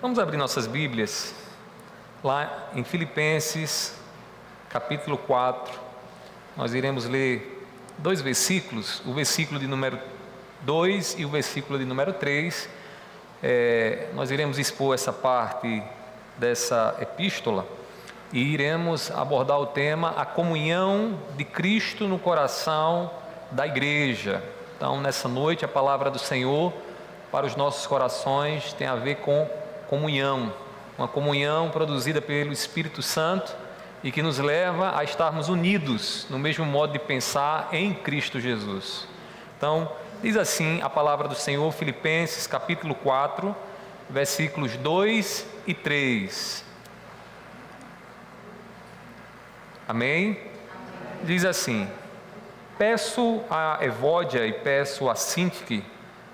Vamos abrir nossas Bíblias lá em Filipenses, capítulo 4. Nós iremos ler dois versículos, o versículo de número 2 e o versículo de número 3. Nós iremos expor essa parte dessa epístola e iremos abordar o tema a comunhão de Cristo no coração da igreja. Então, nessa noite, a palavra do Senhor para os nossos corações tem a ver com comunhão, uma comunhão produzida pelo Espírito Santo e que nos leva a estarmos unidos no mesmo modo de pensar em Cristo Jesus. Então, diz assim a palavra do Senhor, Filipenses capítulo 4, versículos 2 e 3. Amém? Diz assim: peço a Evódia e peço a Sintique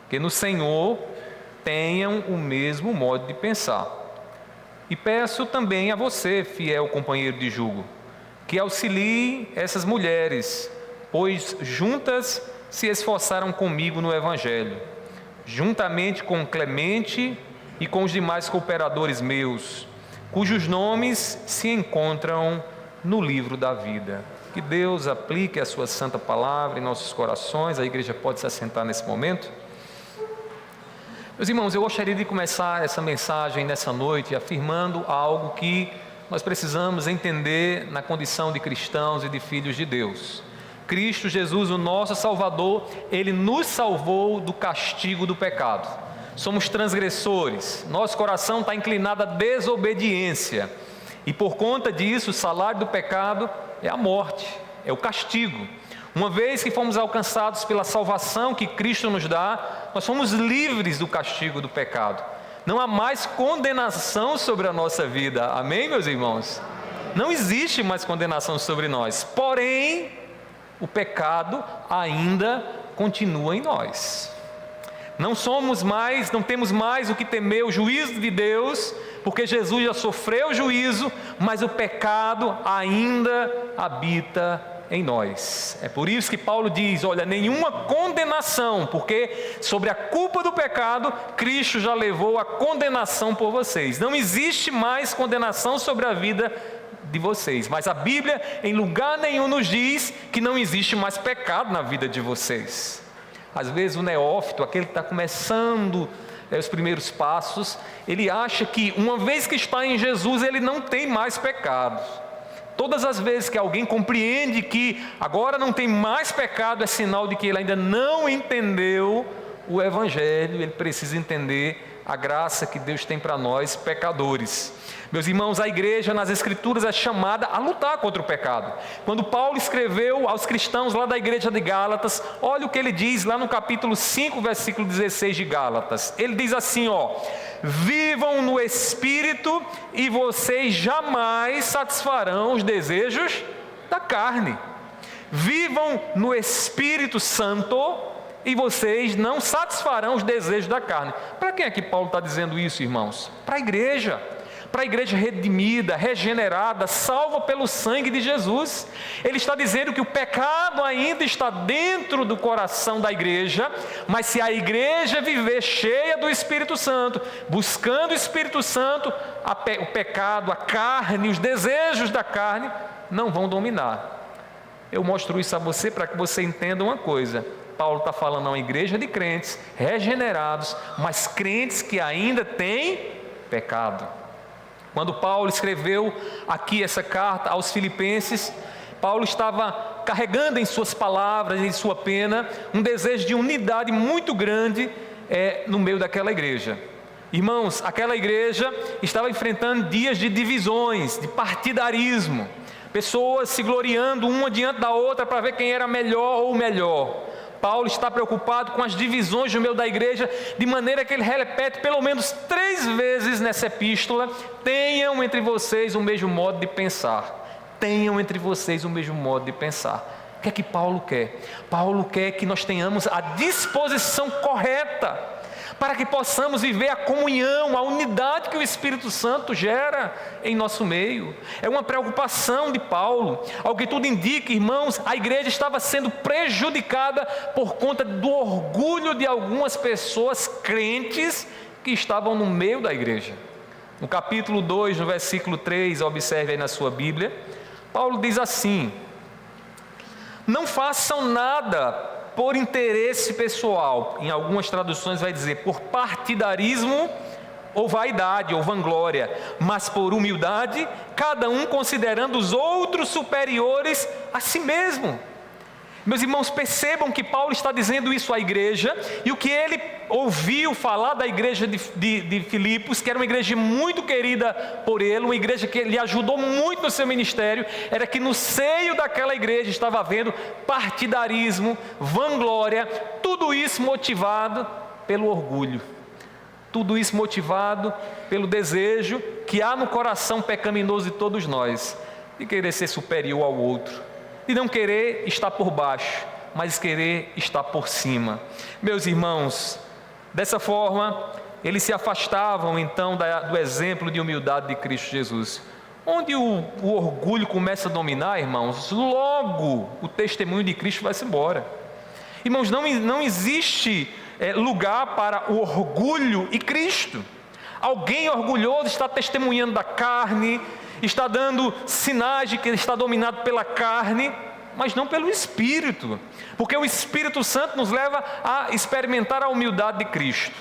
que no Senhor tenham o mesmo modo de pensar. E peço também a você, fiel companheiro de jugo, que auxilie essas mulheres, pois juntas se esforçaram comigo no Evangelho, juntamente com Clemente e com os demais cooperadores meus, cujos nomes se encontram no livro da vida. Que Deus aplique a sua santa palavra em nossos corações. A igreja pode se assentar nesse momento. Meus irmãos, eu gostaria de começar essa mensagem nessa noite afirmando algo que nós precisamos entender na condição de cristãos e de filhos de Deus. Cristo Jesus, o nosso Salvador, Ele nos salvou do castigo do pecado. Somos transgressores, nosso coração está inclinado à desobediência. E por conta disso, o salário do pecado é a morte, é o castigo. Uma vez que fomos alcançados pela salvação que Cristo nos dá, nós somos livres do castigo do pecado. Não há mais condenação sobre a nossa vida. Amém, meus irmãos? Não existe mais condenação sobre nós. Porém, o pecado ainda continua em nós. Não temos mais o que temer o juízo de Deus, porque Jesus já sofreu o juízo, mas o pecado ainda habita em nós. É por isso que Paulo diz: olha, nenhuma condenação, porque sobre a culpa do pecado, Cristo já levou a condenação por vocês. Não existe mais condenação sobre a vida de vocês, mas a Bíblia em lugar nenhum nos diz que não existe mais pecado na vida de vocês. Às vezes o neófito, aquele que está começando os primeiros passos, ele acha que uma vez que está em Jesus, ele não tem mais pecado. Todas as vezes que alguém compreende que agora não tem mais pecado, é sinal de que ele ainda não entendeu o Evangelho. Ele precisa entender a graça que Deus tem para nós, pecadores. Meus irmãos, a igreja nas Escrituras é chamada a lutar contra o pecado. Quando Paulo escreveu aos cristãos lá da igreja de Gálatas, olha o que ele diz lá no capítulo 5, versículo 16 de Gálatas. Ele diz assim, vivam no Espírito e vocês jamais satisfarão os desejos da carne. Vivam no Espírito Santo e vocês não satisfarão os desejos da carne. Para quem é que Paulo está dizendo isso, irmãos? Para a igreja redimida, regenerada, salva pelo sangue de Jesus. Ele está dizendo que o pecado ainda está dentro do coração da igreja, mas se a igreja viver cheia do Espírito Santo, buscando o Espírito Santo, o pecado, a carne, os desejos da carne não vão dominar. Eu mostro isso a você para que você entenda uma coisa. Paulo está falando a uma igreja de crentes regenerados, mas crentes que ainda têm pecado. Quando Paulo escreveu aqui essa carta aos Filipenses, Paulo estava carregando em suas palavras, em sua pena, um desejo de unidade muito grande no meio daquela igreja. Irmãos, aquela igreja estava enfrentando dias de divisões, de partidarismo, pessoas se gloriando uma diante da outra para ver quem era melhor ou melhor. Paulo está preocupado com as divisões no meio da igreja, de maneira que ele repete pelo menos 3 vezes nessa epístola: tenham entre vocês o mesmo modo de pensar. Tenham entre vocês o mesmo modo de pensar. O que é que Paulo quer? Paulo quer que nós tenhamos a disposição correta para que possamos viver a comunhão, a unidade que o Espírito Santo gera em nosso meio. É uma preocupação de Paulo. Ao que tudo indica, irmãos, a igreja estava sendo prejudicada por conta do orgulho de algumas pessoas crentes que estavam no meio da igreja. No capítulo 2, no versículo 3, observe aí na sua Bíblia, Paulo diz assim: não façam nada por interesse pessoal. Em algumas traduções vai dizer por partidarismo ou vaidade ou vanglória, mas por humildade, cada um considerando os outros superiores a si mesmo. Meus irmãos, percebam que Paulo está dizendo isso à igreja, e o que ele ouviu falar da igreja de Filipos, que era uma igreja muito querida por ele, uma igreja que lhe ajudou muito no seu ministério, era que no seio daquela igreja estava havendo partidarismo, vanglória, tudo isso motivado pelo orgulho, tudo isso motivado pelo desejo que há no coração pecaminoso de todos nós, de querer ser superior ao outro, de não querer estar por baixo, mas querer estar por cima. Meus irmãos, dessa forma, eles se afastavam então do exemplo de humildade de Cristo Jesus. Onde o orgulho começa a dominar, irmãos, logo o testemunho de Cristo vai-se embora. Irmãos, não existe lugar para o orgulho e Cristo. Alguém orgulhoso está testemunhando da carne, está dando sinais de que ele está dominado pela carne, mas não pelo Espírito, porque o Espírito Santo nos leva a experimentar a humildade de Cristo,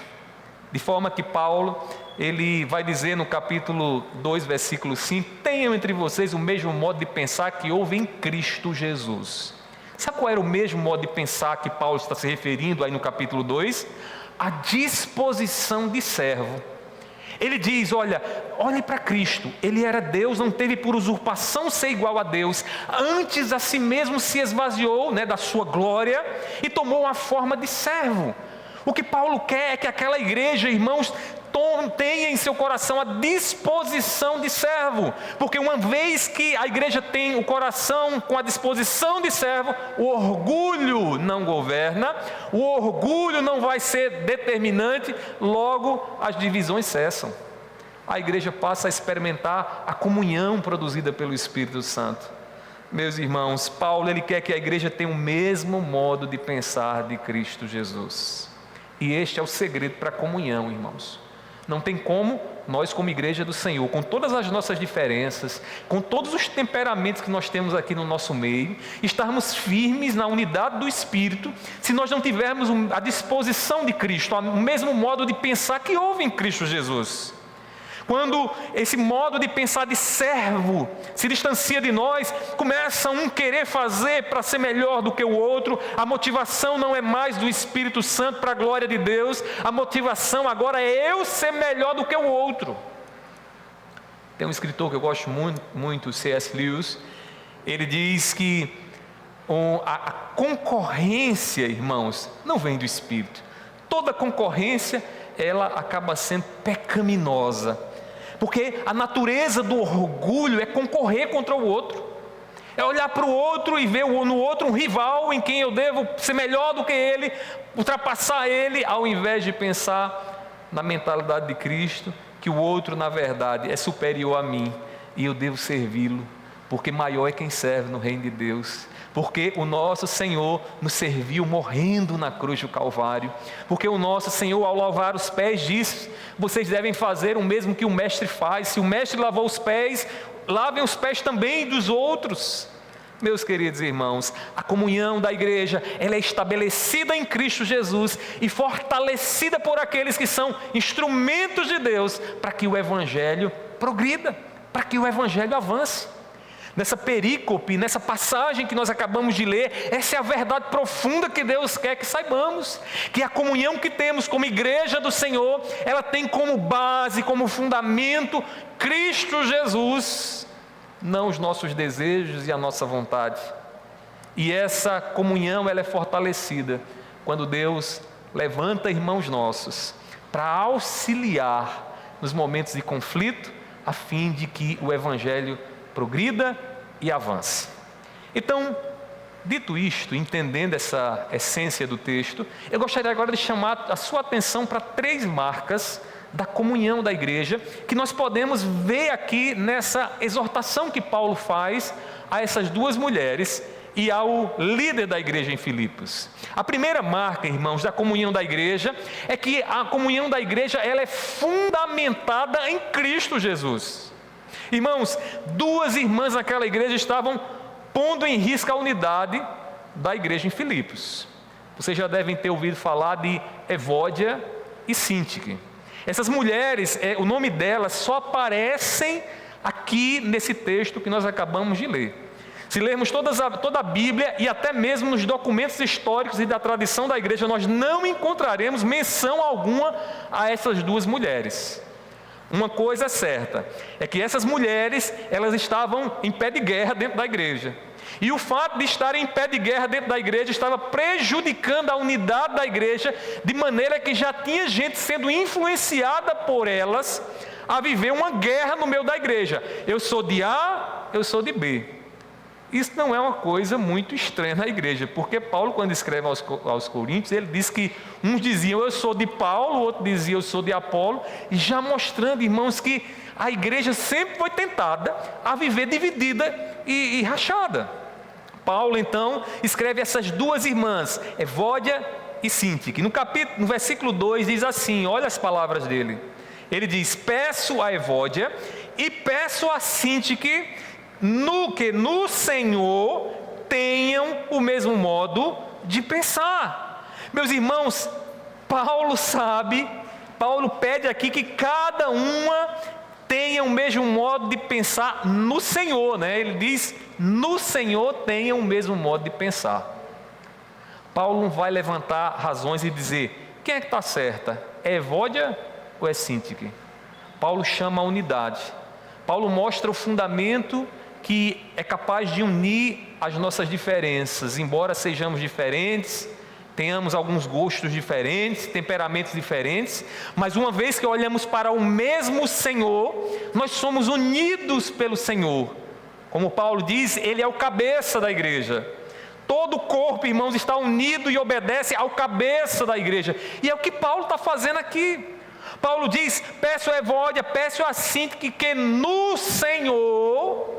de forma que Paulo, ele vai dizer no capítulo 2, versículo 5, tenham entre vocês o mesmo modo de pensar que houve em Cristo Jesus. Sabe qual era o mesmo modo de pensar que Paulo está se referindo aí no capítulo 2? A disposição de servo. Ele diz, olhem para Cristo, ele era Deus, não teve por usurpação ser igual a Deus, antes a si mesmo se esvaziou da sua glória e tomou a forma de servo. O que Paulo quer é que aquela igreja, irmãos, tenha em seu coração a disposição de servo, porque uma vez que a igreja tem o coração com a disposição de servo, o orgulho não governa, o orgulho não vai ser determinante, logo as divisões cessam. A igreja passa a experimentar a comunhão produzida pelo Espírito Santo. Meus irmãos, Paulo ele quer que a igreja tenha o mesmo modo de pensar de Cristo Jesus, e este é o segredo para a comunhão, irmãos. Não tem como nós, como igreja do Senhor, com todas as nossas diferenças, com todos os temperamentos que nós temos aqui no nosso meio, estarmos firmes na unidade do Espírito, se nós não tivermos a disposição de Cristo, o mesmo modo de pensar que houve em Cristo Jesus. Quando esse modo de pensar de servo se distancia de nós, começa um querer fazer para ser melhor do que o outro, a motivação não é mais do Espírito Santo para a glória de Deus, a motivação agora é eu ser melhor do que o outro. Tem um escritor que eu gosto muito, C.S. Lewis, ele diz que a concorrência, irmãos, não vem do Espírito. Toda concorrência, ela acaba sendo pecaminosa. Porque a natureza do orgulho é concorrer contra o outro, é olhar para o outro e ver no outro um rival em quem eu devo ser melhor do que ele, ultrapassar ele, ao invés de pensar na mentalidade de Cristo, que o outro na verdade é superior a mim e eu devo servi-lo, porque maior é quem serve no reino de Deus. Porque o nosso Senhor nos serviu morrendo na cruz do Calvário, porque o nosso Senhor, ao lavar os pés, disse: vocês devem fazer o mesmo que o mestre faz. Se o mestre lavou os pés, lavem os pés também dos outros. Meus queridos irmãos, a comunhão da igreja, ela é estabelecida em Cristo Jesus e fortalecida por aqueles que são instrumentos de Deus, para que o Evangelho progrida, para que o Evangelho avance. Nessa perícope, nessa passagem que nós acabamos de ler, essa é a verdade profunda que Deus quer que saibamos, que a comunhão que temos como igreja do Senhor, ela tem como base, como fundamento, Cristo Jesus, não os nossos desejos e a nossa vontade. E essa comunhão, ela é fortalecida quando Deus levanta irmãos nossos para auxiliar nos momentos de conflito, a fim de que o Evangelho progrida e avance. Então, dito isto, entendendo essa essência do texto, eu gostaria agora de chamar a sua atenção para 3 marcas da comunhão da igreja, que nós podemos ver aqui nessa exortação que Paulo faz a essas 2 mulheres, e ao líder da igreja em Filipos. A primeira marca, irmãos, da comunhão da igreja é que a comunhão da igreja ela é fundamentada em Cristo Jesus. Irmãos, duas irmãs naquela igreja estavam pondo em risco a unidade da igreja em Filipos. Vocês já devem ter ouvido falar de Evódia e Sintique. Essas mulheres, o nome delas só aparecem aqui nesse texto que nós acabamos de ler. Se lermos toda a Bíblia e até mesmo nos documentos históricos e da tradição da igreja, nós não encontraremos menção alguma a essas duas mulheres. Uma coisa é certa, é que essas mulheres, elas estavam em pé de guerra dentro da igreja. E o fato de estarem em pé de guerra dentro da igreja estava prejudicando a unidade da igreja, de maneira que já tinha gente sendo influenciada por elas a viver uma guerra no meio da igreja. Eu sou de A, eu sou de B. Isso não é uma coisa muito estranha na igreja, porque Paulo, quando escreve aos Coríntios, ele diz que uns diziam eu sou de Paulo, outros diziam eu sou de Apolo, e já mostrando, irmãos, que a igreja sempre foi tentada a viver dividida e rachada. Paulo, então, escreve essas duas irmãs, Evódia e Sintique. No versículo 2 diz assim, olha as palavras dele. Ele diz, peço a Evódia e peço a Sintique que no Senhor tenham o mesmo modo de pensar. Meus irmãos, Paulo pede aqui que cada uma tenha o mesmo modo de pensar no Senhor, né? Ele diz, no Senhor tenha o mesmo modo de pensar. Paulo não vai levantar razões e dizer, quem é que está certa? É Evódia ou é Sintique? Paulo chama a unidade. Paulo mostra o fundamento que é capaz de unir as nossas diferenças, embora sejamos diferentes, tenhamos alguns gostos diferentes, temperamentos diferentes, mas uma vez que olhamos para o mesmo Senhor, nós somos unidos pelo Senhor. Como Paulo diz, Ele é o cabeça da igreja. Todo o corpo, irmãos, está unido e obedece ao cabeça da igreja. E é o que Paulo está fazendo aqui. Paulo diz, peço a Evódia, peço a Sintique que no Senhor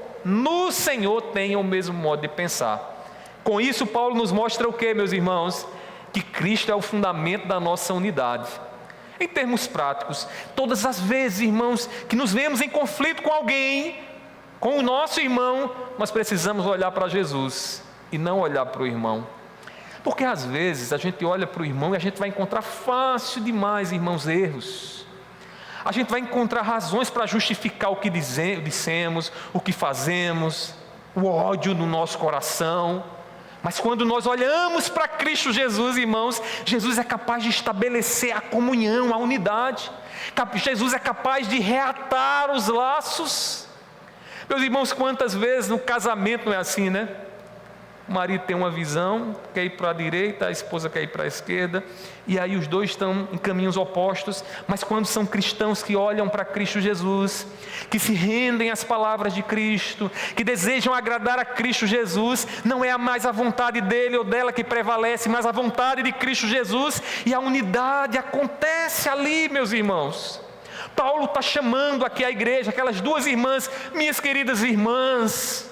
tenham o mesmo modo de pensar. Com isso, Paulo nos mostra o que, meus irmãos? Que Cristo é o fundamento da nossa unidade. Em termos práticos, todas as vezes, irmãos, que nos vemos em conflito com alguém, com o nosso irmão, nós precisamos olhar para Jesus e não olhar para o irmão. Porque às vezes a gente olha para o irmão e a gente vai encontrar fácil demais, irmãos, erros. A gente vai encontrar razões para justificar o que dissemos, o que fazemos, o ódio no nosso coração. Mas quando nós olhamos para Cristo Jesus, irmãos, Jesus é capaz de estabelecer a comunhão, a unidade. Jesus é capaz de reatar os laços. Meus irmãos, quantas vezes no casamento não é assim, né? O marido tem uma visão, quer ir para a direita, a esposa quer ir para a esquerda, e aí os dois estão em caminhos opostos, mas quando são cristãos que olham para Cristo Jesus, que se rendem às palavras de Cristo, que desejam agradar a Cristo Jesus, não é mais a vontade dele ou dela que prevalece, mas a vontade de Cristo Jesus, e a unidade acontece ali, meus irmãos. Paulo está chamando aqui a igreja, aquelas duas irmãs, minhas queridas irmãs,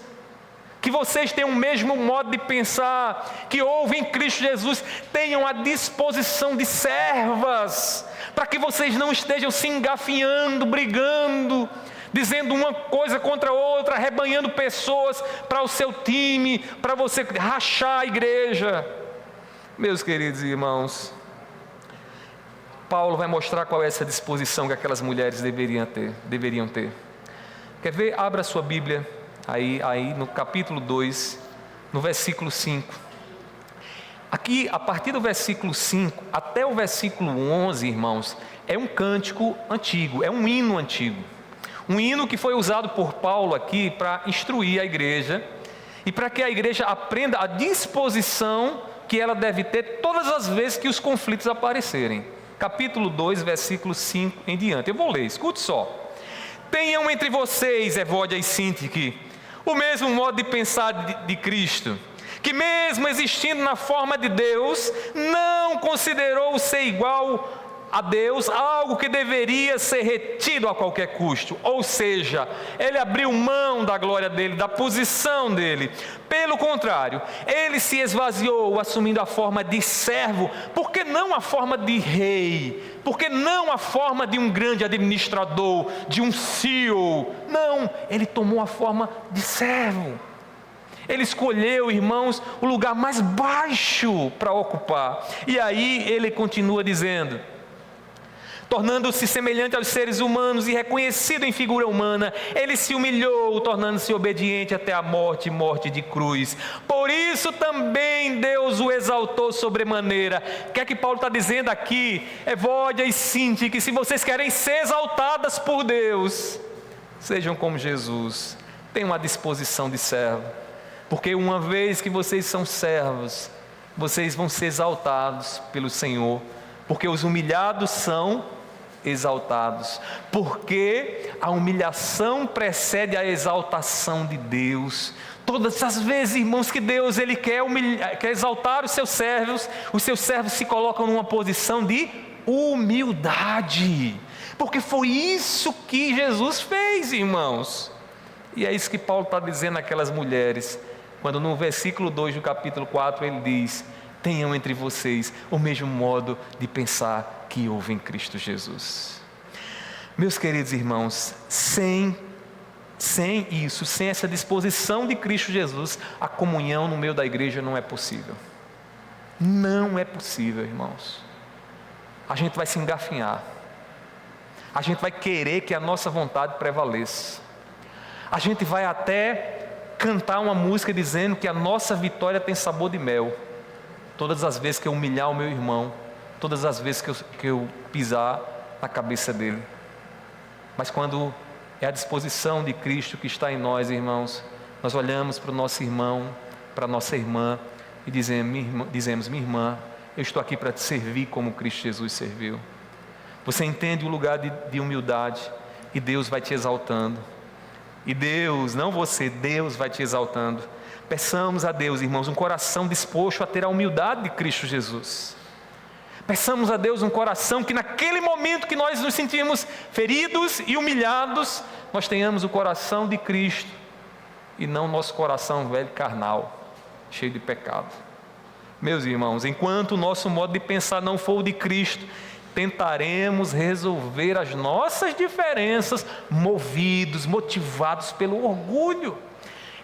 que vocês tenham o mesmo modo de pensar, que ouvem Cristo Jesus, tenham a disposição de servas, para que vocês não estejam se engafinhando, brigando, dizendo uma coisa contra a outra, arrebanhando pessoas para o seu time, para você rachar a igreja. Meus queridos irmãos, Paulo vai mostrar qual é essa disposição que aquelas mulheres deveriam ter. Quer ver? Abra a sua Bíblia. Aí no capítulo 2, no versículo 5. Aqui, a partir do versículo 5 até o versículo 11, irmãos, é um cântico antigo, é um hino antigo. Um hino que foi usado por Paulo aqui para instruir a igreja e para que a igreja aprenda a disposição que ela deve ter todas as vezes que os conflitos aparecerem. Capítulo 2, versículo 5 em diante. Eu vou ler, escute só. Tenham entre vocês, Evódia e Sintique, o mesmo modo de pensar de Cristo, que mesmo existindo na forma de Deus, não considerou ser igual a Deus algo que deveria ser retido a qualquer custo, ou seja, ele abriu mão da glória dele, da posição dele. Pelo contrário, ele se esvaziou, assumindo a forma de servo. Por que não a forma de rei? Por que não a forma de um grande administrador, de um CEO? Não, ele tomou a forma de servo. Ele escolheu, irmãos, o lugar mais baixo para ocupar. E aí ele continua dizendo: tornando-se semelhante aos seres humanos e reconhecido em figura humana, ele se humilhou, tornando-se obediente até a morte, morte de cruz. Por isso também Deus o exaltou sobremaneira. O que é que Paulo está dizendo aqui? Evódia e Sinti, que se vocês querem ser exaltadas por Deus, sejam como Jesus, tenham a disposição de servo. Porque uma vez que vocês são servos, vocês vão ser exaltados pelo Senhor. Porque os humilhados são exaltados. Porque a humilhação precede a exaltação de Deus. Todas as vezes, irmãos, que Deus ele quer exaltar os seus servos se colocam numa posição de humildade. Porque foi isso que Jesus fez, irmãos. E é isso que Paulo está dizendo àquelas mulheres, quando no versículo 2 do capítulo 4 ele diz: tenham entre vocês o mesmo modo de pensar que houve em Cristo Jesus. Meus queridos irmãos, sem isso, sem essa disposição de Cristo Jesus, a comunhão no meio da igreja não é possível. Não é possível, irmãos. A gente vai se engafinhar. A gente vai querer que a nossa vontade prevaleça. A gente vai até cantar uma música dizendo que a nossa vitória tem sabor de mel. Todas as vezes que eu humilhar o meu irmão, todas as vezes que eu pisar na cabeça dele. Mas quando é a disposição de Cristo que está em nós, irmãos, nós olhamos para o nosso irmão, para a nossa irmã e dizemos: minha irmã, eu estou aqui para te servir como Cristo Jesus serviu. Você entende o lugar de humildade e Deus vai te exaltando. E Deus, não você, Deus vai te exaltando. Peçamos a Deus, irmãos, um coração disposto a ter a humildade de Cristo Jesus. Peçamos a Deus um coração que naquele momento que nós nos sentimos feridos e humilhados, nós tenhamos o coração de Cristo e não nosso coração velho carnal, cheio de pecado. Meus irmãos, enquanto o nosso modo de pensar não for o de Cristo, tentaremos resolver as nossas diferenças motivados pelo orgulho.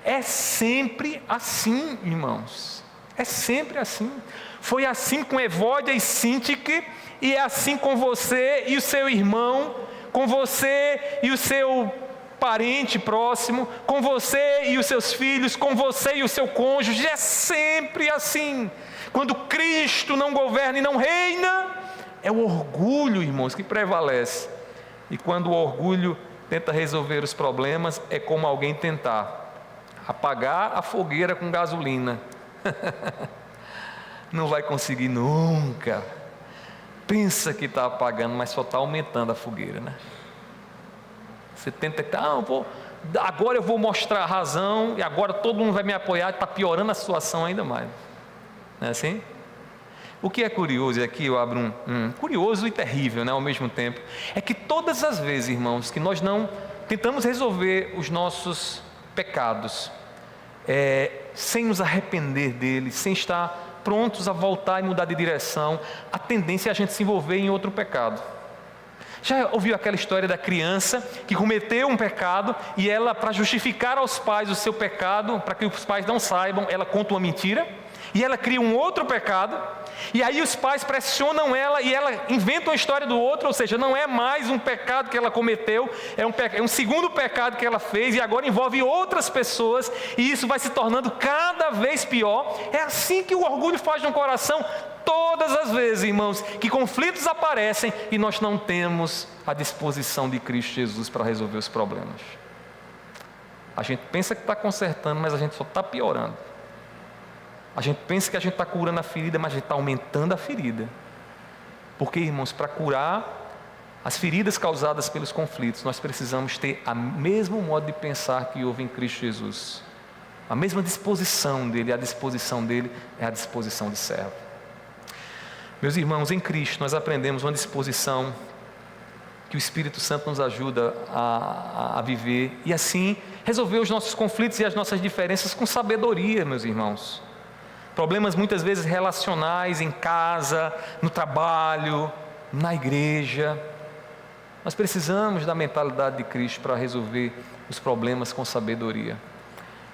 É sempre assim, irmãos. É sempre assim. Foi assim com Evódia e Sintique, e é assim com você e o seu irmão, com você e o seu parente próximo, com você e os seus filhos, com você e o seu cônjuge. É sempre assim. Quando Cristo não governa e não reina, é o orgulho, irmãos, que prevalece. E quando o orgulho tenta resolver os problemas, é como alguém tentar apagar a fogueira com gasolina. Não vai conseguir nunca. Pensa que está apagando, mas só está aumentando a fogueira, né? Você tenta, agora eu vou mostrar a razão, e agora todo mundo vai me apoiar, está piorando a situação ainda mais. Não é assim? O que é curioso, e aqui eu abro curioso e terrível, né, ao mesmo tempo, é que todas as vezes, irmãos, que nós não tentamos resolver os nossos pecados, sem nos arrepender deles, sem estar prontos a voltar e mudar de direção, a tendência é a gente se envolver em outro pecado. Já ouviu aquela história da criança que cometeu um pecado e ela, para justificar aos pais o seu pecado, para que os pais não saibam, ela conta uma mentira e ela cria um outro pecado, e aí os pais pressionam ela e ela inventa uma história do outro, ou seja, não é mais um pecado que ela cometeu, é um segundo pecado que ela fez e agora envolve outras pessoas, e isso vai se tornando cada vez pior. É assim que o orgulho faz no coração todas as vezes, irmãos, que conflitos aparecem e nós não temos a disposição de Cristo Jesus para resolver os problemas. A gente pensa que está consertando, mas a gente só está piorando. A gente pensa que a gente está curando a ferida, mas a gente está aumentando a ferida. Porque, irmãos, para curar as feridas causadas pelos conflitos, nós precisamos ter o mesmo modo de pensar que houve em Cristo Jesus. A mesma disposição dele, a disposição dele é a disposição de servo. Meus irmãos, em Cristo nós aprendemos uma disposição que o Espírito Santo nos ajuda a viver e assim resolver os nossos conflitos e as nossas diferenças com sabedoria, meus irmãos. Problemas muitas vezes relacionais em casa, no trabalho, na igreja. Nós precisamos da mentalidade de Cristo para resolver os problemas com sabedoria.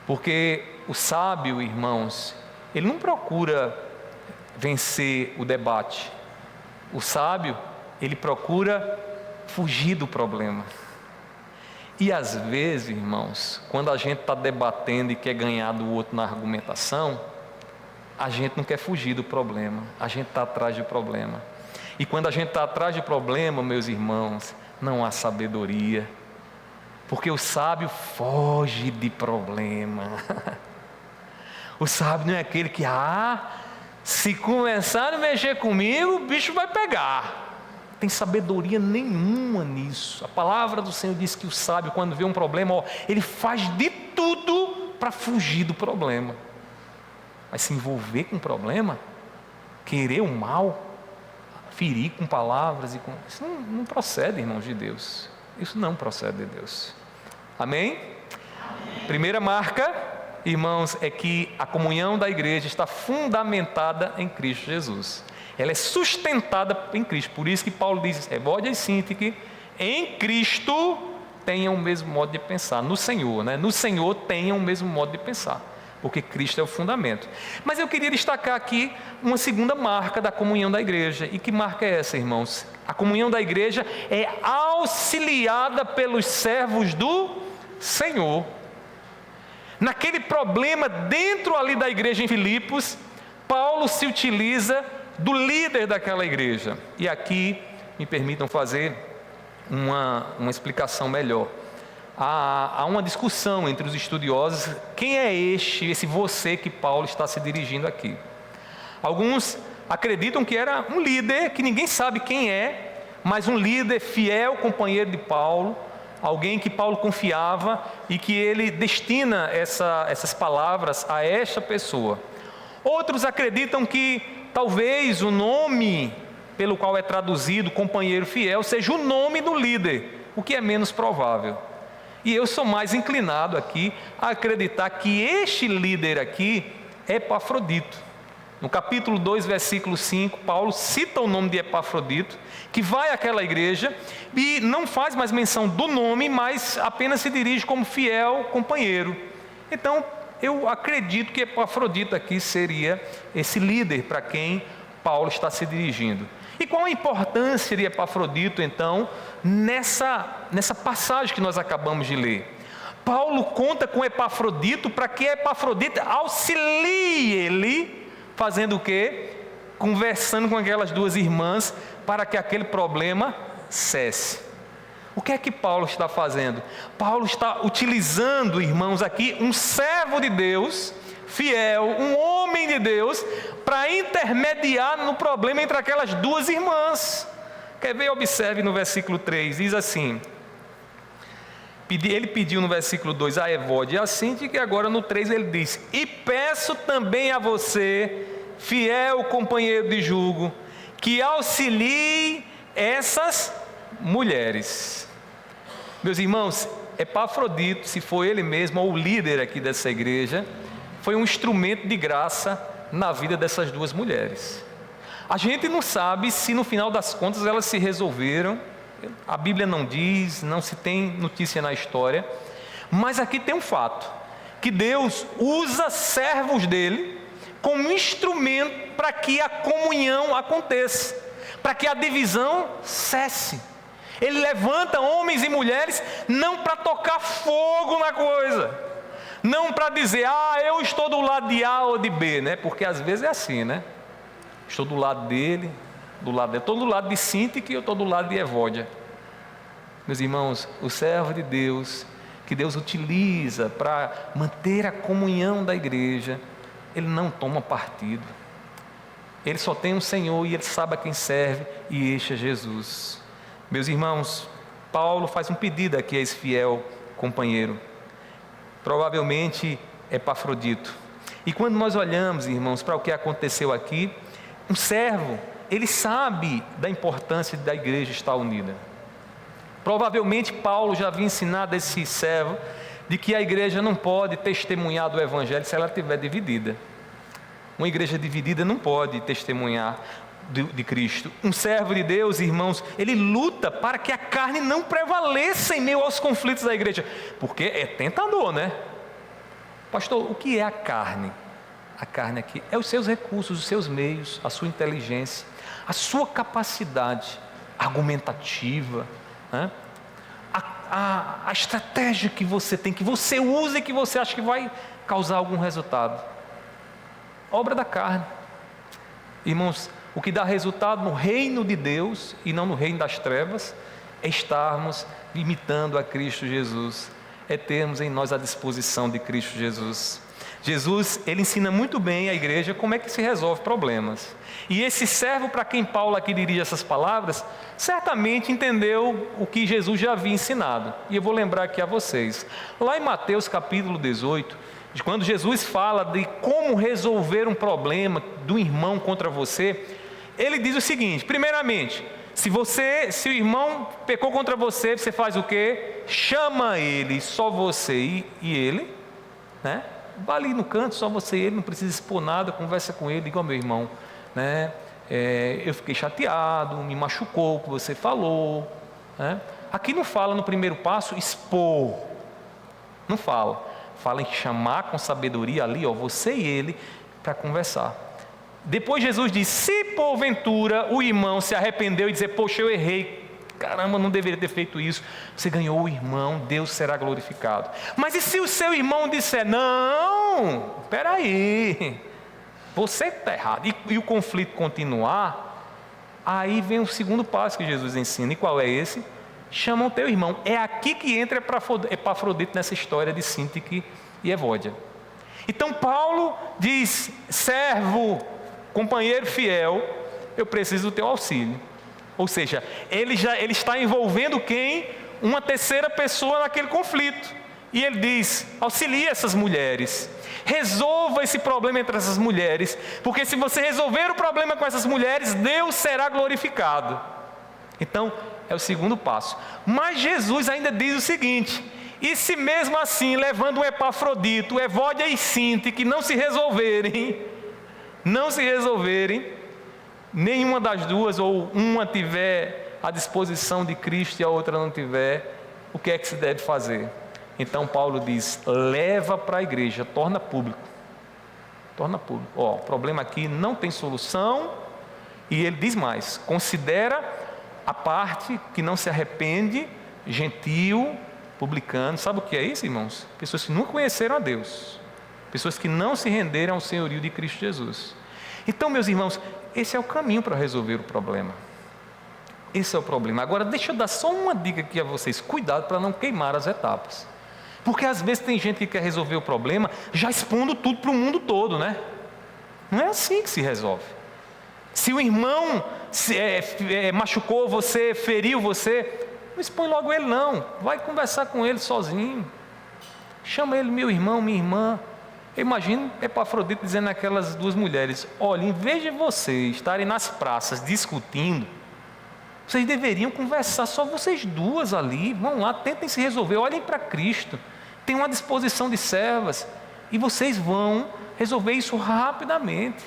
Porque o sábio, irmãos, ele não procura vencer o debate. O sábio, ele procura fugir do problema. E às vezes, irmãos, quando a gente está debatendo e quer ganhar do outro na argumentação, a gente não quer fugir do problema, a gente está atrás do problema. E quando a gente está atrás do problema, meus irmãos, não há sabedoria, porque o sábio foge de problema. O sábio não é aquele que, se começar a mexer comigo, o bicho vai pegar. Tem sabedoria nenhuma nisso. A palavra do Senhor diz que o sábio, quando vê um problema, ele faz de tudo para fugir do problema. Mas se envolver com o problema, querer o mal, ferir com palavras, isso não procede, irmãos de Deus. Isso não procede de Deus. Amém? Amém. Primeira marca, irmãos, é que a comunhão da igreja está fundamentada em Cristo Jesus. Ela é sustentada em Cristo. Por isso que Paulo diz, Evódia e Síntique, em Cristo tenham o mesmo modo de pensar. No Senhor, né? No Senhor tenham o mesmo modo de pensar. Porque Cristo é o fundamento. Mas eu queria destacar aqui uma segunda marca da comunhão da igreja. E que marca é essa, irmãos? A comunhão da igreja é auxiliada pelos servos do Senhor. Naquele problema dentro ali da igreja em Filipos, Paulo se utiliza do líder daquela igreja. E aqui me permitam fazer uma explicação melhor. Há uma discussão entre os estudiosos, quem é esse você que Paulo está se dirigindo aqui? Alguns acreditam que era um líder, que ninguém sabe quem é, mas um líder fiel, companheiro de Paulo, alguém que Paulo confiava e que ele destina essas palavras a esta pessoa. Outros acreditam que talvez o nome pelo qual é traduzido companheiro fiel seja o nome do líder, o que é menos provável. E eu sou mais inclinado aqui a acreditar que este líder aqui é Epafrodito. No capítulo 2, versículo 5, Paulo cita o nome de Epafrodito, que vai àquela igreja e não faz mais menção do nome, mas apenas se dirige como fiel companheiro. Então, eu acredito que Epafrodito aqui seria esse líder para quem Paulo está se dirigindo. E qual a importância de Epafrodito, então, nessa passagem que nós acabamos de ler? Paulo conta com Epafrodito para que Epafrodito auxilie ele, fazendo o quê? Conversando com aquelas duas irmãs, para que aquele problema cesse. O que é que Paulo está fazendo? Paulo está utilizando, irmãos, aqui um servo de Deus, fiel, um homem de Deus, para intermediar no problema entre aquelas duas irmãs. Quer ver? Observe no versículo 3, diz assim, ele pediu no versículo 2 a Evódia e a Síntique, e agora no 3 ele diz, e peço também a você, fiel companheiro de jugo, que auxilie essas mulheres. Meus irmãos, Epafrodito, se foi ele mesmo, ou o líder aqui dessa igreja, foi um instrumento de graça na vida dessas duas mulheres. A gente não sabe se no final das contas elas se resolveram, a Bíblia não diz, não se tem notícia na história, mas aqui tem um fato, que Deus usa servos dele como instrumento para que a comunhão aconteça, para que a divisão cesse. Ele levanta homens e mulheres não para tocar fogo na coisa, não para dizer, eu estou do lado de A ou de B, né? Porque às vezes é assim, né? Estou do lado dele, estou do lado de Síntique e eu estou do lado de Evódia. Meus irmãos, o servo de Deus, que Deus utiliza para manter a comunhão da igreja, ele não toma partido. Ele só tem um Senhor e ele sabe a quem serve, e este é Jesus. Meus irmãos, Paulo faz um pedido aqui a esse fiel companheiro, provavelmente Epafrodito. E quando nós olhamos, irmãos, para o que aconteceu aqui, um servo ele sabe da importância da igreja estar unida. Provavelmente Paulo já havia ensinado esse servo de que a igreja não pode testemunhar do evangelho se ela estiver dividida. Uma igreja dividida não pode testemunhar de Cristo. Um servo de Deus, irmãos, ele luta para que a carne não prevaleça em meio aos conflitos da igreja, porque é tentador, né? Pastor, o que é a carne? A carne aqui é os seus recursos, os seus meios, a sua inteligência, a sua capacidade argumentativa, né? A estratégia que você tem, que você usa e que você acha que vai causar algum resultado. Obra da carne. Irmãos, o que dá resultado no reino de Deus e não no reino das trevas é estarmos imitando a Cristo Jesus, é termos em nós a disposição de Cristo Jesus. Jesus, ele ensina muito bem à igreja como é que se resolve problemas. E esse servo para quem Paulo aqui dirige essas palavras, certamente entendeu o que Jesus já havia ensinado. E eu vou lembrar aqui a vocês. Lá em Mateus capítulo 18, quando Jesus fala de como resolver um problema do irmão contra você, ele diz o seguinte: primeiramente, se o irmão pecou contra você, você faz o quê? Chama ele, só você e ele, né? Vá ali no canto, só você e ele, não precisa expor nada, conversa com ele, igual meu irmão, né? Eu fiquei chateado, me machucou o que você falou, né? Aqui não fala no primeiro passo expor, não fala em chamar com sabedoria ali, ó, você e ele, para conversar. Depois Jesus diz: se porventura o irmão se arrependeu e dizer, poxa, eu errei, caramba, não deveria ter feito isso, você ganhou o irmão, Deus será glorificado. Mas e se o seu irmão disser, não, espera aí, você está errado, e o conflito continuar, aí vem o segundo passo que Jesus ensina. E qual é esse? Chama o teu irmão. É aqui que entra Epafrodito nessa história de Síntique e Evódia. Então Paulo diz: servo, companheiro fiel, eu preciso do teu auxílio. Ou seja, ele está envolvendo quem? Uma terceira pessoa naquele conflito. E ele diz: auxilie essas mulheres, resolva esse problema entre essas mulheres, porque se você resolver o problema com essas mulheres, Deus será glorificado. Então, é o segundo passo. Mas Jesus ainda diz o seguinte: e se mesmo assim, levando um Epafrodito, Evódia e Síntique, não se resolverem, nenhuma das duas, ou uma tiver à disposição de Cristo e a outra não tiver, o que é que se deve fazer? Então Paulo diz: leva para a igreja, torna público. Ó, o problema aqui não tem solução. E ele diz mais: considera a parte que não se arrepende, gentil, publicano. Sabe o que é isso, irmãos? Pessoas que nunca conheceram a Deus, pessoas que não se renderam ao senhorio de Cristo Jesus. Então, meus irmãos, esse é o caminho para resolver o problema. Esse é o problema. Agora, deixa eu dar só uma dica aqui a vocês: cuidado para não queimar as etapas, porque às vezes tem gente que quer resolver o problema já expondo tudo para o mundo todo, né? Não é assim que se resolve. Se o irmão machucou você, feriu você, não expõe logo ele não, vai conversar com ele sozinho, chama ele, meu irmão, minha irmã. Eu imagino Epafrodito dizendo àquelas duas mulheres: olha, em vez de vocês estarem nas praças discutindo, vocês deveriam conversar só vocês duas ali, vão lá, tentem se resolver, olhem para Cristo, tem uma disposição de servas, e vocês vão resolver isso rapidamente.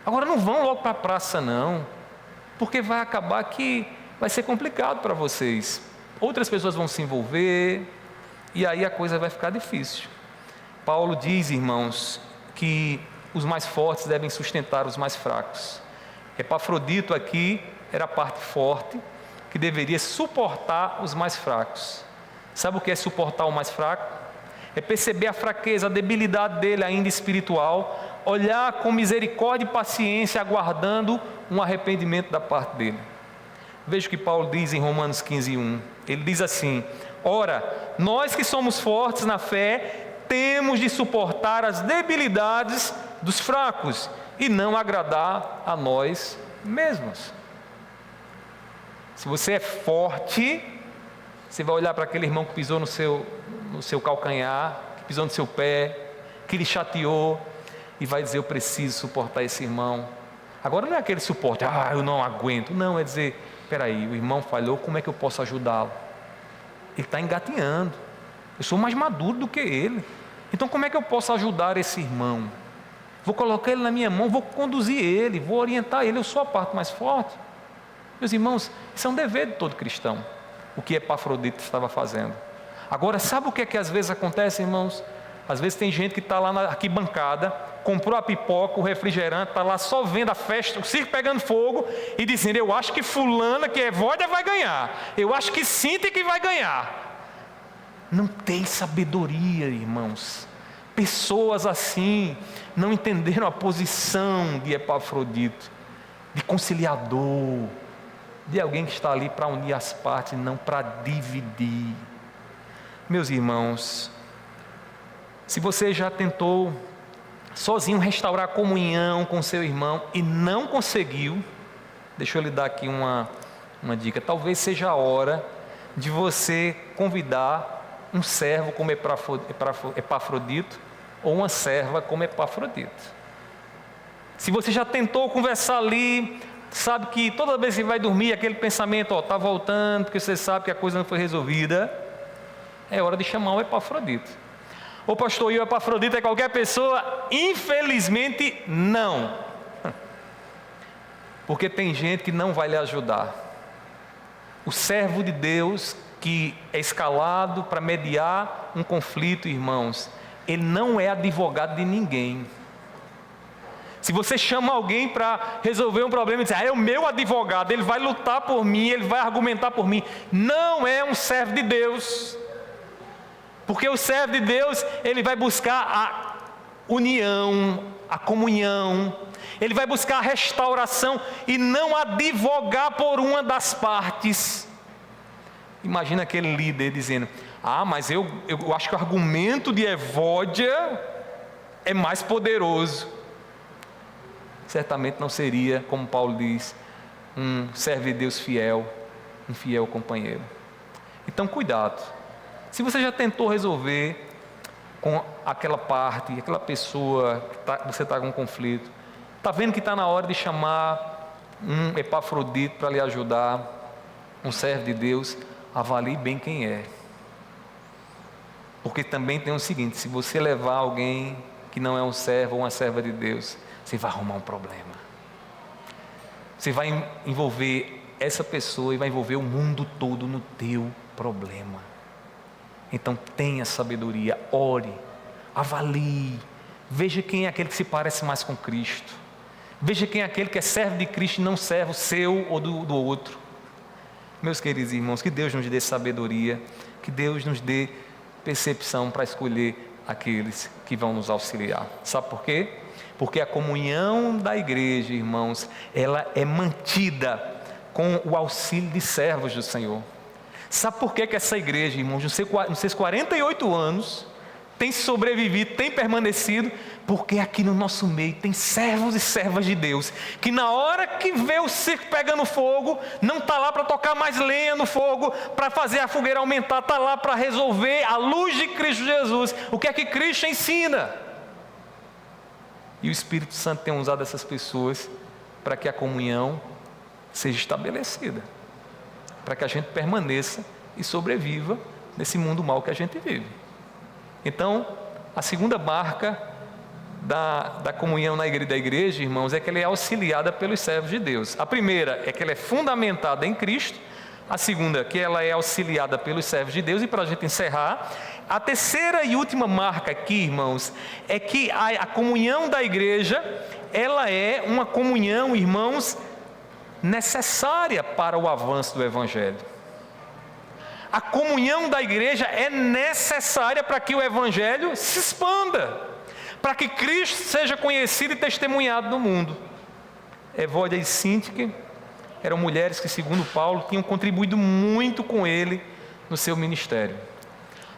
Agora não vão logo para a praça não, porque vai acabar que vai ser complicado para vocês, outras pessoas vão se envolver, e aí a coisa vai ficar difícil. Paulo diz, irmãos, que os mais fortes devem sustentar os mais fracos. Epafrodito aqui era a parte forte, que deveria suportar os mais fracos. Sabe o que é suportar o mais fraco? É perceber a fraqueza, a debilidade dele ainda espiritual, olhar com misericórdia e paciência, aguardando um arrependimento da parte dele. Veja o que Paulo diz em Romanos 15:1. Ele diz assim: ora, nós que somos fortes na fé, temos de suportar as debilidades dos fracos e não agradar a nós mesmos. Se você é forte, você vai olhar para aquele irmão que pisou no seu calcanhar, que pisou no seu pé, que lhe chateou, e vai dizer: eu preciso suportar esse irmão. Agora não é aquele suporte, eu não aguento. Não, é dizer, espera aí, o irmão falhou, como é que eu posso ajudá-lo? Ele está engatinhando, eu sou mais maduro do que ele. Então como é que eu posso ajudar esse irmão? Vou colocar ele na minha mão, vou conduzir ele, vou orientar ele, eu sou a parte mais forte. Meus irmãos, isso é um dever de todo cristão, o que Epafrodito estava fazendo. Agora, sabe o que é que às vezes acontece, irmãos? Às vezes tem gente que está lá na arquibancada, comprou a pipoca, o refrigerante, está lá só vendo a festa, o circo pegando fogo e dizendo, eu acho que fulana, que é Evódia, vai ganhar. Eu acho que Cíntia que vai ganhar. Não tem sabedoria, irmãos. Pessoas assim não entenderam a posição de Epafrodito, de conciliador, de alguém que está ali para unir as partes e não para dividir. Meus irmãos, se você já tentou sozinho restaurar a comunhão com seu irmão e não conseguiu, deixa eu lhe dar aqui uma dica. Talvez seja a hora de você convidar um servo como Epafrodito ou uma serva como Epafrodito. Se você já tentou conversar ali, sabe que toda vez que vai dormir aquele pensamento, está voltando, porque você sabe que a coisa não foi resolvida, é hora de chamar o Epafrodito. Ô pastor, e o Epafrodito é qualquer pessoa? Infelizmente não. Porque tem gente que não vai lhe ajudar. O servo de Deus que é escalado para mediar um conflito, irmãos, ele não é advogado de ninguém. Se você chama alguém para resolver um problema e diz, é o meu advogado, ele vai lutar por mim, ele vai argumentar por mim, não é um servo de Deus. Porque o servo de Deus, ele vai buscar a união, a comunhão, ele vai buscar a restauração e não advogar por uma das partes. Imagina aquele líder dizendo, mas eu acho que o argumento de Evódia é mais poderoso. Certamente não seria, como Paulo diz, um servo de Deus fiel, um fiel companheiro. Então cuidado. Se você já tentou resolver com aquela parte, aquela pessoa que você está com conflito, está vendo que está na hora de chamar um Epafrodito para lhe ajudar, um servo de Deus, avalie bem quem é. Porque também tem o seguinte, se você levar alguém que não é um servo ou uma serva de Deus, você vai arrumar um problema. Você vai envolver essa pessoa e vai envolver o mundo todo no teu problema. Então tenha sabedoria, ore, avalie, veja quem é aquele que se parece mais com Cristo. Veja quem é aquele que é servo de Cristo e não servo seu ou do outro. Meus queridos irmãos, que Deus nos dê sabedoria, que Deus nos dê percepção para escolher aqueles que vão nos auxiliar. Sabe por quê? Porque a comunhão da igreja, irmãos, ela é mantida com o auxílio de servos do Senhor. Sabe por que essa igreja, irmãos, nos seus 48 anos, tem sobrevivido, tem permanecido? Porque aqui no nosso meio tem servos e servas de Deus, que na hora que vê o circo pegando fogo, não está lá para tocar mais lenha no fogo, para fazer a fogueira aumentar, está lá para resolver à luz de Cristo Jesus, o que é que Cristo ensina. E o Espírito Santo tem usado essas pessoas para que a comunhão seja estabelecida, para que a gente permaneça e sobreviva nesse mundo mau que a gente vive. Então, a segunda marca da comunhão da igreja, irmãos, é que ela é auxiliada pelos servos de Deus. A primeira é que ela é fundamentada em Cristo. A segunda, que ela é auxiliada pelos servos de Deus. E para a gente encerrar, a terceira e última marca aqui, irmãos, é que a comunhão da igreja, ela é uma comunhão, irmãos, necessária para o avanço do Evangelho. A comunhão da igreja é necessária para que o Evangelho se expanda, para que Cristo seja conhecido e testemunhado no mundo. Evódia e Cíntica eram mulheres que, segundo Paulo, tinham contribuído muito com ele no seu ministério.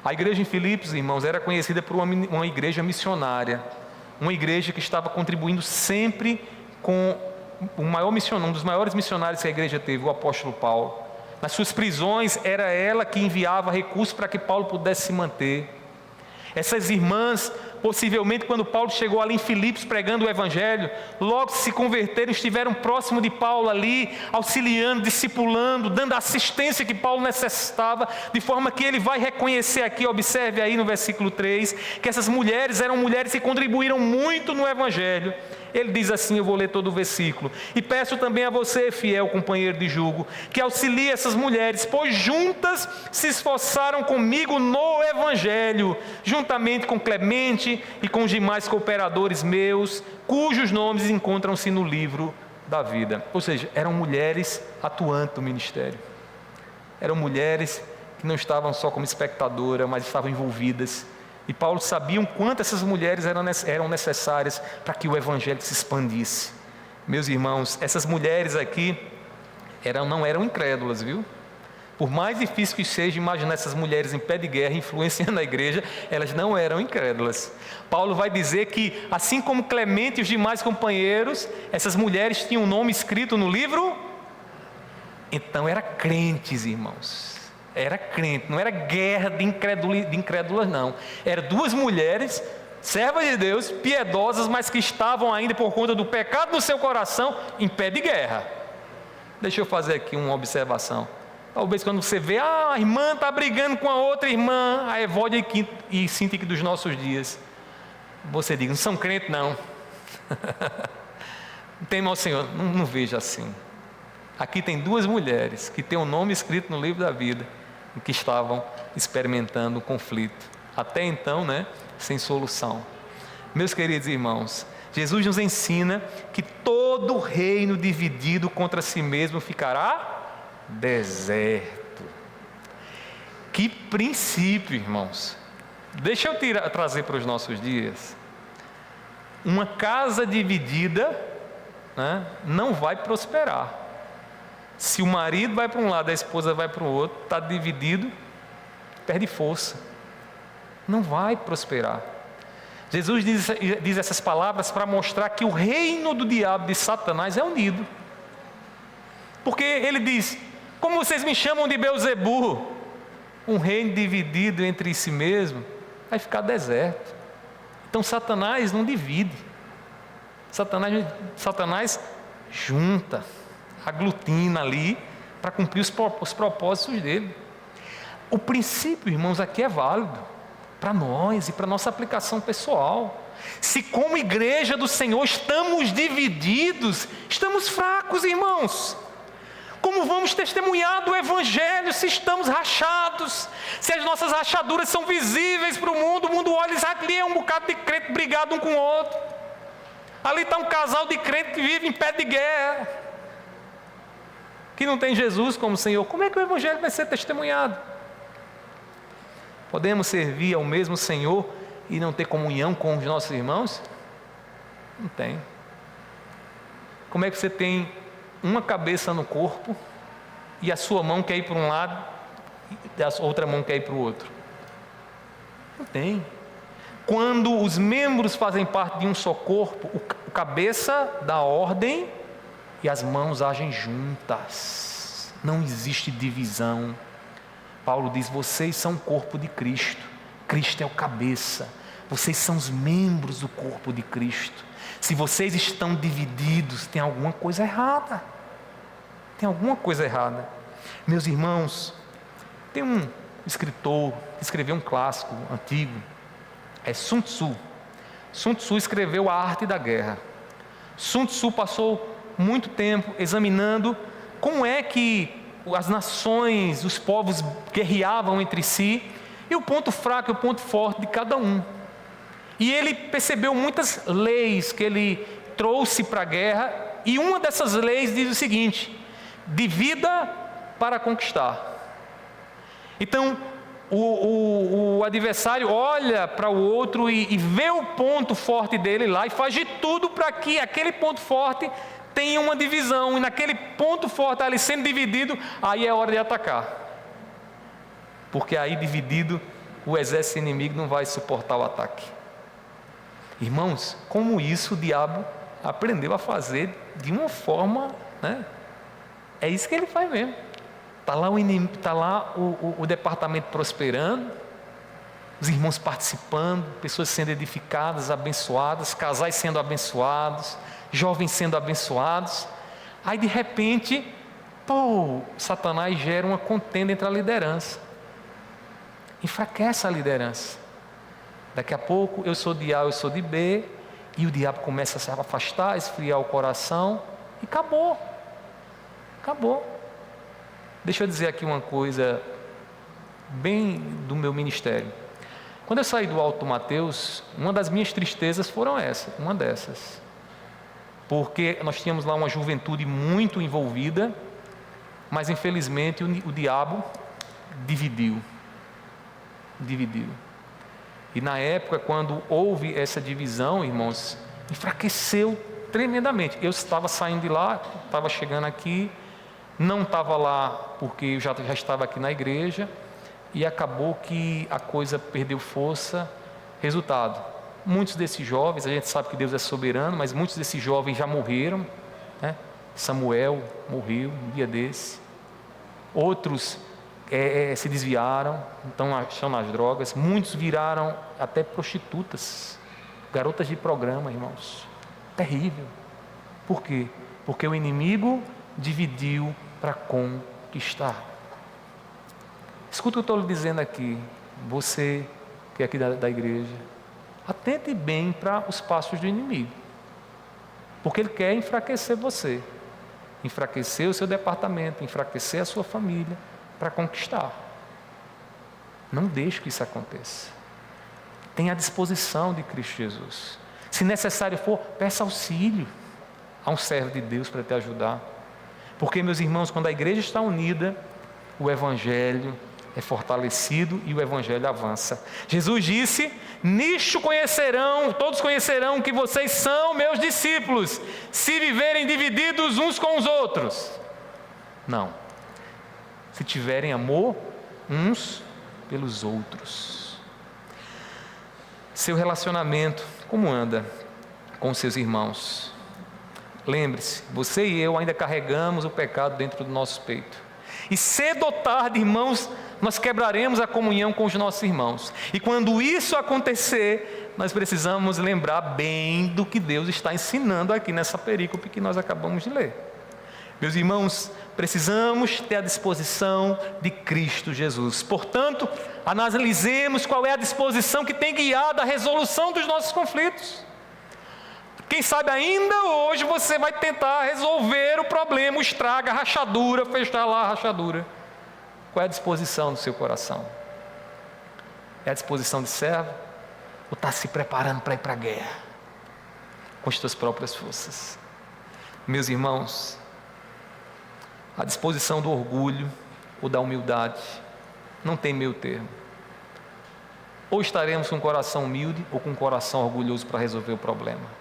A igreja em Filipos, irmãos, era conhecida por uma igreja missionária, uma igreja que estava contribuindo sempre com um dos maiores missionários que a igreja teve, o apóstolo Paulo. Nas suas prisões, era ela que enviava recursos para que Paulo pudesse se manter. Essas irmãs possivelmente quando Paulo chegou ali em Filipos pregando o Evangelho, logo se converteram, estiveram próximo de Paulo ali, auxiliando, discipulando, dando a assistência que Paulo necessitava, de forma que ele vai reconhecer aqui, observe aí no versículo 3, que essas mulheres eram mulheres que contribuíram muito no Evangelho. Ele diz assim, eu vou ler todo o versículo: e peço também a você, fiel companheiro de jugo, que auxilie essas mulheres, pois juntas se esforçaram comigo no Evangelho, juntamente com Clemente e com os demais cooperadores meus, cujos nomes encontram-se no livro da vida. Ou seja, eram mulheres atuantes no ministério. Eram mulheres que não estavam só como espectadora, mas estavam envolvidas. E Paulo sabia o quanto essas mulheres eram necessárias para que o Evangelho se expandisse. Meus irmãos, essas mulheres aqui não eram incrédulas, viu? Por mais difícil que seja imaginar essas mulheres em pé de guerra influenciando a igreja, elas não eram incrédulas. Paulo vai dizer que, assim como Clemente e os demais companheiros, essas mulheres tinham um nome escrito no livro. Então eram crentes, irmãos. Era crente, não era guerra de incrédulas, não. Eram duas mulheres, servas de Deus, piedosas, mas que estavam ainda por conta do pecado no seu coração, em pé de guerra. Deixa eu fazer aqui uma observação. Talvez quando você vê, a irmã está brigando com a outra irmã, a Evódia e Sintique dos nossos dias, você diga, não são crentes não. Não tem mal, Senhor, não veja assim. Aqui tem duas mulheres que têm o nome escrito no livro da vida, que estavam experimentando um conflito, até então, sem solução. Meus queridos irmãos, Jesus nos ensina que todo reino dividido contra si mesmo ficará deserto. Que princípio, irmãos. Deixa eu trazer para os nossos dias. Uma casa dividida, não vai prosperar. Se o marido vai para um lado, a esposa vai para o outro, está dividido, perde força. Não vai prosperar. Jesus diz essas palavras para mostrar que o reino do diabo, de Satanás, é unido. Porque ele diz, como vocês me chamam de Beelzebu, um reino dividido entre si mesmo, vai ficar deserto. Então Satanás não divide. Satanás junta, aglutina ali para cumprir os propósitos dele. O princípio, irmãos, aqui é válido para nós e para nossa aplicação pessoal. Se como igreja do Senhor estamos divididos, estamos fracos, irmãos. Como vamos testemunhar do Evangelho se estamos rachados? Se as nossas rachaduras são visíveis para o mundo olha e diz, ali é um bocado de crente brigado um com o outro. Ali está um casal de crente que vive em pé de guerra, que não tem Jesus como Senhor. Como é que o Evangelho vai ser testemunhado? Podemos servir ao mesmo Senhor e não ter comunhão com os nossos irmãos? Não tem. Como é que você tem uma cabeça no corpo e a sua mão quer ir para um lado e a outra mão quer ir para o outro? Não tem. Quando os membros fazem parte de um só corpo, o cabeça dá ordem e as mãos agem juntas. Não existe divisão. Paulo diz, vocês são o corpo de Cristo. Cristo é o cabeça. Vocês são os membros do corpo de Cristo. Se vocês estão divididos, tem alguma coisa errada. Tem alguma coisa errada. Meus irmãos, tem um escritor que escreveu um clássico antigo, é Sun Tzu. Sun Tzu escreveu A Arte da Guerra. Sun Tzu passou muito tempo examinando como é que as nações, os povos guerreavam entre si, e o ponto fraco e o ponto forte de cada um. E ele percebeu muitas leis que ele trouxe para a guerra, e uma dessas leis diz o seguinte: divida para conquistar. Então, o adversário olha para o outro e vê o ponto forte dele lá e faz de tudo para que aquele ponto forte tenha uma divisão, e naquele ponto forte ali sendo dividido, aí é hora de atacar. Porque aí dividido, o exército inimigo não vai suportar o ataque. Irmãos, como isso o diabo aprendeu a fazer de uma forma, é isso que ele faz mesmo. Está lá o inimigo, está lá o departamento prosperando, os irmãos participando, pessoas sendo edificadas, abençoadas, casais sendo abençoados, jovens sendo abençoados. Aí de repente, Satanás gera uma contenda entre a liderança, enfraquece a liderança. Daqui a pouco eu sou de A, eu sou de B, e o diabo começa a se afastar, a esfriar o coração, e acabou. Deixa eu dizer aqui uma coisa bem do meu ministério. Quando eu saí do Alto Mateus, uma das minhas tristezas uma dessas. Porque nós tínhamos lá uma juventude muito envolvida, mas infelizmente o diabo dividiu. E na época, quando houve essa divisão, irmãos, enfraqueceu tremendamente. Eu estava saindo de lá, estava chegando aqui, não estava lá porque eu já estava aqui na igreja, e acabou que a coisa perdeu força. Resultado, muitos desses jovens, a gente sabe que Deus é soberano, mas muitos desses jovens já morreram, né? Samuel morreu um dia desse. Outros se desviaram, estão achando as drogas. Muitos viraram até prostitutas, garotas de programa, irmãos. Terrível. Por quê? Porque o inimigo dividiu para conquistar. Escuta o que eu estou lhe dizendo aqui, você que é aqui da igreja, atente bem para os passos do inimigo, porque ele quer enfraquecer você, enfraquecer o seu departamento, enfraquecer a sua família, para conquistar. Não deixe que isso aconteça. Tenha a disposição de Cristo Jesus. Se necessário for, peça auxílio a um servo de Deus para te ajudar, porque, meus irmãos, quando a igreja está unida, o evangelho é fortalecido e o evangelho avança. Jesus disse: nisto todos conhecerão que vocês são meus discípulos, se viverem divididos uns com os outros. Não. Se tiverem amor uns pelos outros. Seu relacionamento, como anda com seus irmãos? Lembre-se, você e eu ainda carregamos o pecado dentro do nosso peito. E cedo ou tarde, irmãos, nós quebraremos a comunhão com os nossos irmãos. E quando isso acontecer, nós precisamos lembrar bem do que Deus está ensinando aqui nessa perícope que nós acabamos de ler. Meus irmãos, precisamos ter a disposição de Cristo Jesus. Portanto, analisemos qual é a disposição que tem guiado a resolução dos nossos conflitos. Quem sabe ainda hoje você vai tentar resolver o problema, o estrago, a rachadura, fechar lá a rachadura. Qual é a disposição do seu coração? É a disposição de servo? Ou está se preparando para ir para a guerra? Com as suas próprias forças. Meus irmãos, a disposição do orgulho ou da humildade não tem meio termo. Ou estaremos com um coração humilde ou com um coração orgulhoso para resolver o problema.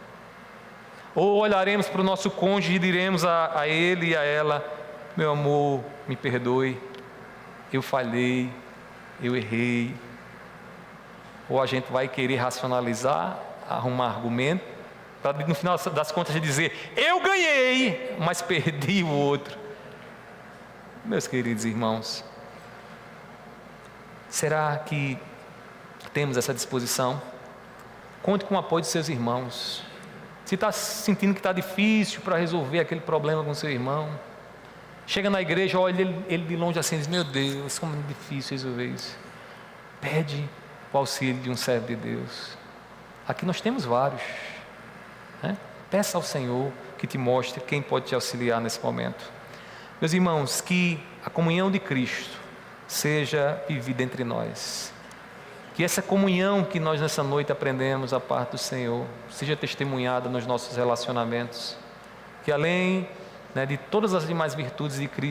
Ou olharemos para o nosso cônjuge e diremos a ele e a ela: meu amor, me perdoe, eu falhei, eu errei. Ou a gente vai querer racionalizar, arrumar argumento, para no final das contas dizer: eu ganhei, mas perdi o outro. Meus queridos irmãos, será que temos essa disposição? Conte com o apoio de seus irmãos. Se está sentindo que está difícil para resolver aquele problema com seu irmão, chega na igreja, olha ele de longe assim e diz: meu Deus, como é difícil resolver isso. Pede o auxílio de um servo de Deus. Aqui nós temos vários, né? Peça ao Senhor que te mostre quem pode te auxiliar nesse momento. Meus irmãos, que a comunhão de Cristo seja vivida entre nós. Que essa comunhão que nós nessa noite aprendemos a parte do Senhor seja testemunhada nos nossos relacionamentos. Que além, né, de todas as demais virtudes de Cristo,